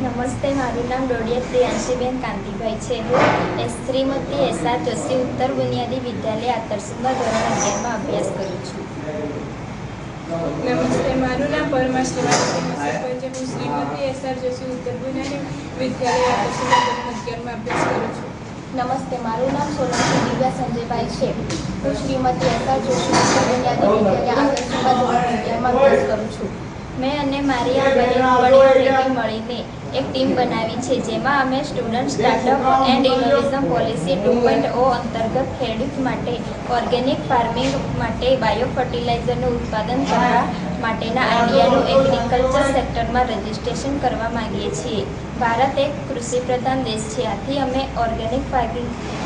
નમસ્તે, મારું નામ ડોડિયા પ્રિયાંશીબેન કાંતિભાઈ છે. હું શ્રીમતી એસ.આર. જોશી ઉત્તર બુનિયાદી વિદ્યાલય આતરસુંબા ધોરણ 11માં અભ્યાસ કરું છું. નમસ્તે, મારું નામ પરમાર શ્રીવાસ્તવ છે. હું શ્રીમતી એસ.આર. જોશી ઉત્તર બુનિયાદી વિદ્યાલય આતરસુંબા ધોરણ 11માં અભ્યાસ કરું છું. નમસ્તે, મારું નામ સોલંકી દિવ્યા સંજયભાઈ છે. હું શ્રીમતી એસ.આર. જોશી ઉત્તર બુનિયાદી વિદ્યાલય આતરસુંબા ધોરણ 11માં અભ્યાસ કરું છું. મેં અને મારી આ બહેનપણી મળીને એક ટીમ બનાવી છે, જેમાં અમે student startup and innovation policy 2.0 અંતર્ગત ખેડૂત માટે ઓર્ગેનિક ફાર્મિંગ માટે બાયો ફર્ટિલાઇઝરનું ઉત્પાદન કરવા માટેના આઈડિયાનું એગ્રીકલ્ચર સેક્ટરમાં રજિસ્ટ્રેશન કરવા માંગીએ છીએ. ભારત એક કૃષિ પ્રધાન દેશ છે, આથી અમે ઓર્ગેનિક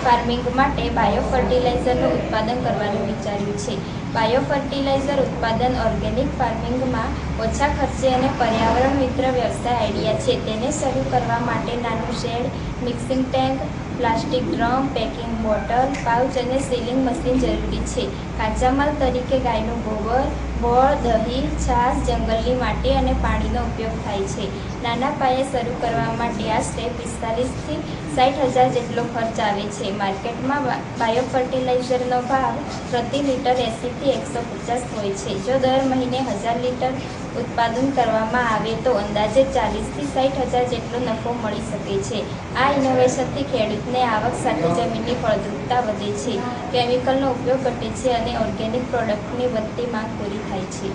ફાર્મિંગ માટે બાયો ફર્ટિલાઇઝરનું ઉત્પાદન કરવાનું વિચાર્યું છે. બાયો ફર્ટિલાઇઝર ઉત્પાદન ઓર્ગેનિક ફાર્મિંગમાં ઓછા ખર્ચે અને પર્યાવરણ મિત્ર વ્યવસાય આઈડિયા છે. તેને શરૂ કરવા માટે નાનું shed, mixing tank, plastic drum, packing bottle, pouch અને સીલિંગ મશીન જરૂરી છે. કાચા માલ તરીકે ગાયનું ગોબર, ગોળ, દહીં, છાશ, જંગલની માટી અને પાણીનો ઉપયોગ થાય છે. નાના પાયે શરૂ કરવા માટે આશરે 45,000 થી 60,000 જેટલો ખર્ચ આવે છે. માર્કેટમાં બાયો ફર્ટિલાઇઝરનો ભાવ પ્રતિ લીટર 80 થી 150 હોય છે. જો દર મહિને 1000 લીટર ઉત્પાદન કરવામાં આવે તો અંદાજે 40,000 થી 60,000 જેટલો નફો મળી શકે છે. આ ઇનોવેશનથી ખેડૂતને આવક સાથે જમીનની ફળદ્રુપતા વધે છે, કેમિકલનો ઉપયોગ ઘટે છે અને ઓર્ગેનિક પ્રોડક્ટની વધતી માંગ પૂરી થાય છે.